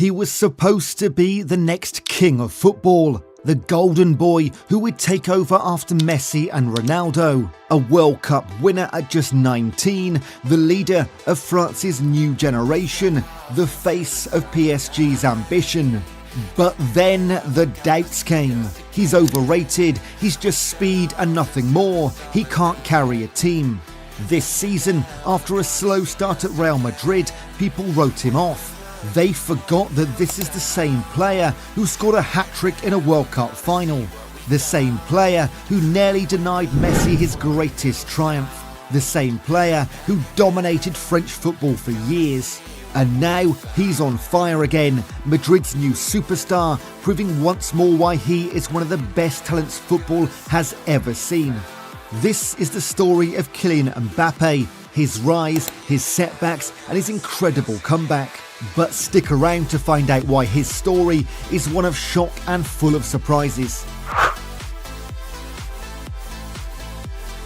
He was supposed to be the next king of football, the golden boy who would take over after Messi and Ronaldo. A World Cup winner at just 19, the leader of France's new generation, the face of PSG's ambition. But then the doubts came. He's overrated, he's just speed and nothing more, he can't carry a team. This season, after a slow start at Real Madrid, people wrote him off. They forgot that this is the same player who scored a hat-trick in a World Cup final. The same player who nearly denied Messi his greatest triumph. The same player who dominated French football for years. And now he's on fire again, Madrid's new superstar, proving once more why he is one of the best talents football has ever seen. This is the story of Kylian Mbappe, his rise, his setbacks and his incredible comeback. But stick around to find out why his story is one of shock and full of surprises.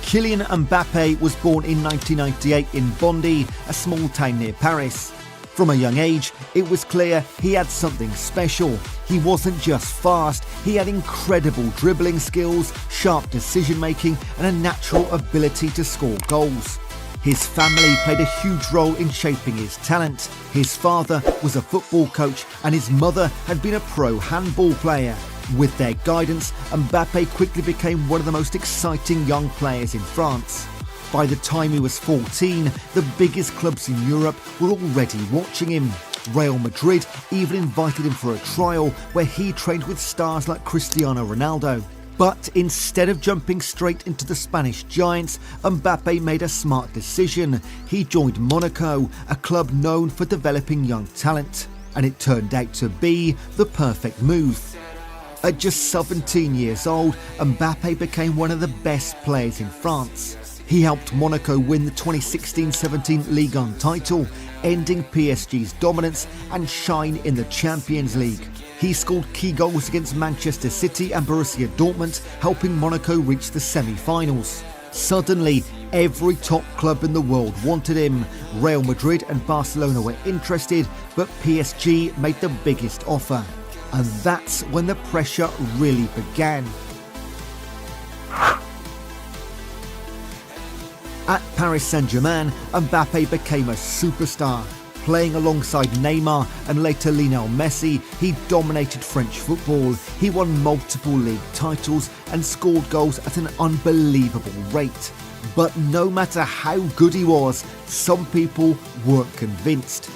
Kylian Mbappe was born in 1998 in Bondy, a small town near Paris. From a young age, it was clear he had something special. He wasn't just fast, he had incredible dribbling skills, sharp decision making and a natural ability to score goals. His family played a huge role in shaping his talent. His father was a football coach and his mother had been a pro handball player. With their guidance, Mbappe quickly became one of the most exciting young players in France. By the time he was 14, the biggest clubs in Europe were already watching him. Real Madrid even invited him for a trial where he trained with stars like Cristiano Ronaldo. But instead of jumping straight into the Spanish giants, Mbappe made a smart decision. He joined Monaco, a club known for developing young talent. And it turned out to be the perfect move. At just 17 years old, Mbappe became one of the best players in France. He helped Monaco win the 2016-17 Ligue 1 title, ending PSG's dominance and shine in the Champions League. He scored key goals against Manchester City and Borussia Dortmund, helping Monaco reach the semi-finals. Suddenly, every top club in the world wanted him. Real Madrid and Barcelona were interested, but PSG made the biggest offer. And that's when the pressure really began. At Paris Saint-Germain, Mbappe became a superstar. Playing alongside Neymar and later Lionel Messi, he dominated French football. He won multiple league titles and scored goals at an unbelievable rate. But no matter how good he was, some people weren't convinced.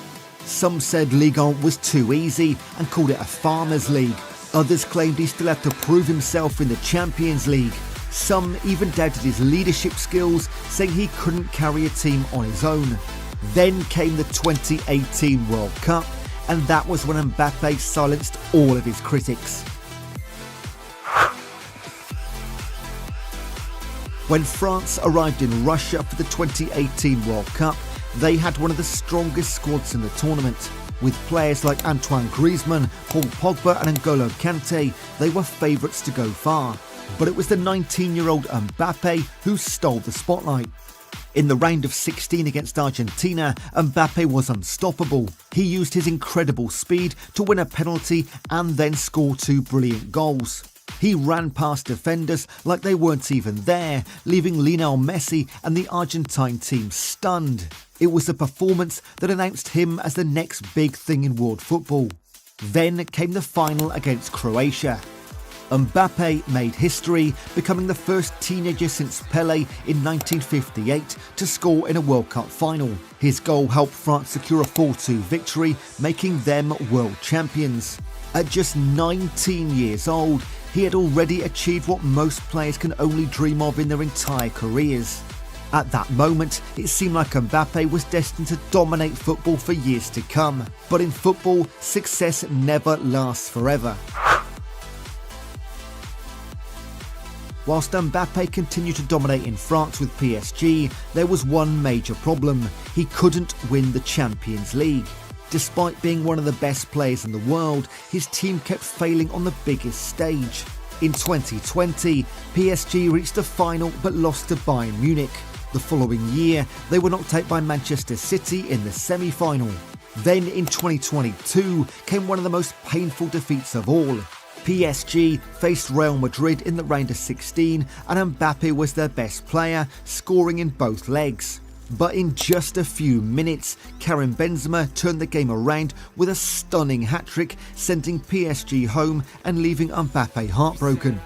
Some said Ligue 1 was too easy and called it a farmers' league. Others claimed he still had to prove himself in the Champions League. Some even doubted his leadership skills, saying he couldn't carry a team on his own. Then came the 2018 World Cup, and that was when Mbappe silenced all of his critics. When France arrived in Russia for the 2018 World Cup, they had one of the strongest squads in the tournament. With players like Antoine Griezmann, Paul Pogba and N'Golo Kante, they were favourites to go far. But it was the 19-year-old Mbappe who stole the spotlight. In the round of 16 against Argentina, Mbappe was unstoppable. He used his incredible speed to win a penalty and then score two brilliant goals. He ran past defenders like they weren't even there, leaving Lionel Messi and the Argentine team stunned. It was a performance that announced him as the next big thing in world football. Then came the final against Croatia. Mbappe made history, becoming the first teenager since Pelé in 1958 to score in a World Cup final. His goal helped France secure a 4-2 victory, making them world champions. At just 19 years old, he had already achieved what most players can only dream of in their entire careers. At that moment, it seemed like Mbappe was destined to dominate football for years to come. But in football, success never lasts forever. Whilst Mbappe continued to dominate in France with PSG, there was one major problem. He couldn't win the Champions League. Despite being one of the best players in the world, his team kept failing on the biggest stage. In 2020, PSG reached the final but lost to Bayern Munich. The following year, they were knocked out by Manchester City in the semi-final. Then in 2022 came one of the most painful defeats of all. PSG faced Real Madrid in the round of 16 and Mbappe was their best player, scoring in both legs. But in just a few minutes, Karim Benzema turned the game around with a stunning hat-trick, sending PSG home and leaving Mbappe heartbroken.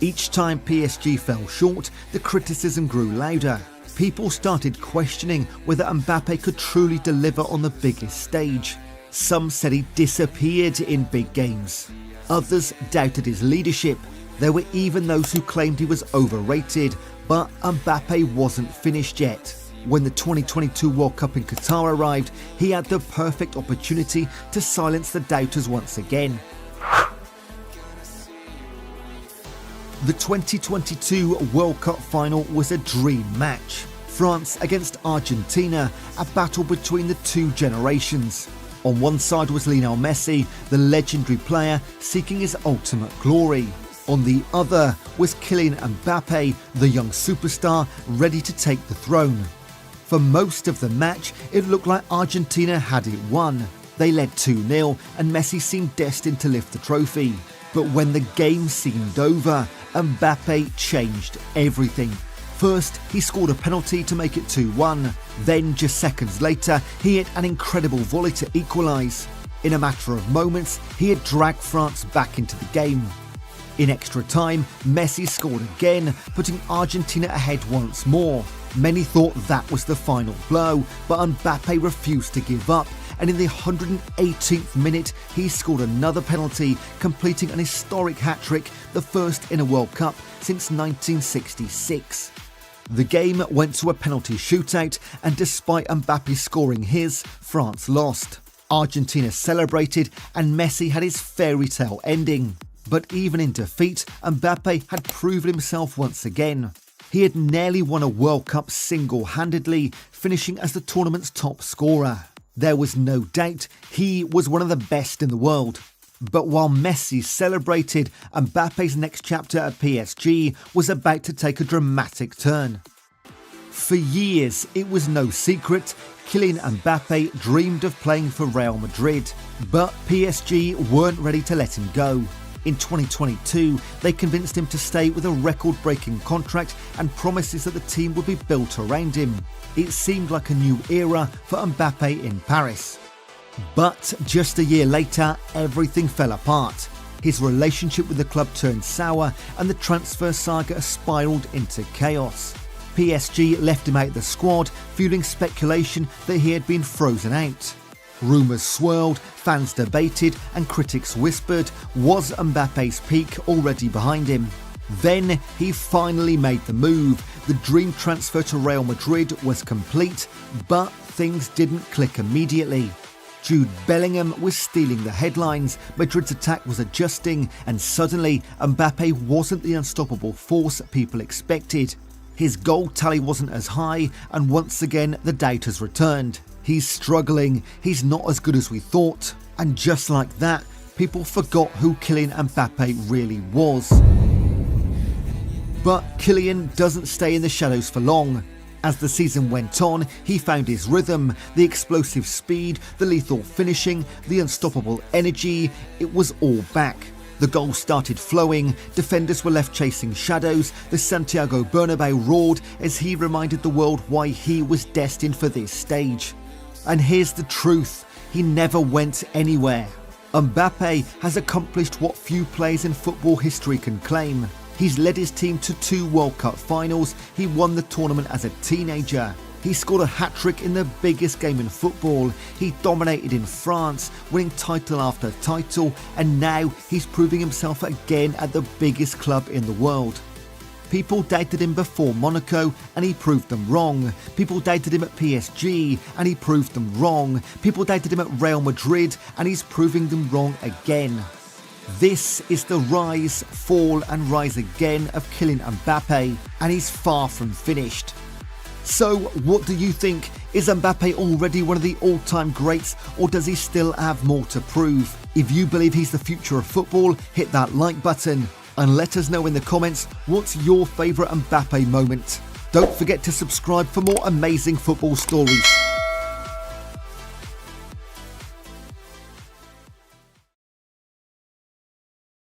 Each time PSG fell short, the criticism grew louder. People started questioning whether Mbappe could truly deliver on the biggest stage. Some said he disappeared in big games. Others doubted his leadership. There were even those who claimed he was overrated, but Mbappe wasn't finished yet. When the 2022 World Cup in Qatar arrived, he had the perfect opportunity to silence the doubters once again. The 2022 World Cup final was a dream match. France against Argentina, a battle between the two generations. On one side was Lionel Messi, the legendary player seeking his ultimate glory. On the other was Kylian Mbappe, the young superstar ready to take the throne. For most of the match, it looked like Argentina had it won. They led 2-0 and Messi seemed destined to lift the trophy. But when the game seemed over, Mbappe changed everything. First, he scored a penalty to make it 2-1. Then, just seconds later, he hit an incredible volley to equalise. In a matter of moments, he had dragged France back into the game. In extra time, Messi scored again, putting Argentina ahead once more. Many thought that was the final blow, but Mbappe refused to give up, and in the 118th minute, he scored another penalty, completing an historic hat-trick, the first in a World Cup since 1966. The game went to a penalty shootout, and despite Mbappe scoring his, France lost. Argentina celebrated, and Messi had his fairy tale ending. But even in defeat, Mbappe had proven himself once again. He had nearly won a World Cup single-handedly, finishing as the tournament's top scorer. There was no doubt he was one of the best in the world. But while Messi celebrated, Mbappe's next chapter at PSG was about to take a dramatic turn. For years, it was no secret, Kylian Mbappe dreamed of playing for Real Madrid, but PSG weren't ready to let him go. In 2022, they convinced him to stay with a record-breaking contract and promises that the team would be built around him. It seemed like a new era for Mbappe in Paris. But just a year later, everything fell apart. His relationship with the club turned sour and the transfer saga spiralled into chaos. PSG left him out of the squad, fueling speculation that he had been frozen out. Rumours swirled, fans debated and critics whispered, was Mbappe's peak already behind him? Then he finally made the move. The dream transfer to Real Madrid was complete, but things didn't click immediately. Jude Bellingham was stealing the headlines, Madrid's attack was adjusting, and suddenly Mbappe wasn't the unstoppable force people expected. His goal tally wasn't as high, and once again the doubters returned. He's struggling, he's not as good as we thought. And just like that, people forgot who Kylian Mbappe really was. But Kylian doesn't stay in the shadows for long. As the season went on, he found his rhythm, the explosive speed, the lethal finishing, the unstoppable energy, it was all back. The goals started flowing, defenders were left chasing shadows, the Santiago Bernabeu roared as he reminded the world why he was destined for this stage. And here's the truth, he never went anywhere. Mbappe has accomplished what few players in football history can claim. He's led his team to 2 World Cup finals, he won the tournament as a teenager. He scored a hat-trick in the biggest game in football, he dominated in France, winning title after title, and now he's proving himself again at the biggest club in the world. People doubted him before Monaco and he proved them wrong. People doubted him at PSG and he proved them wrong. People doubted him at Real Madrid and he's proving them wrong again. This is the rise, fall and rise again of Kylian Mbappe, and he's far from finished. So what do you think? Is Mbappe already one of the all-time greats, or does he still have more to prove? If you believe he's the future of football, hit that like button and let us know in the comments what's your favourite Mbappe moment. Don't forget to subscribe for more amazing football stories.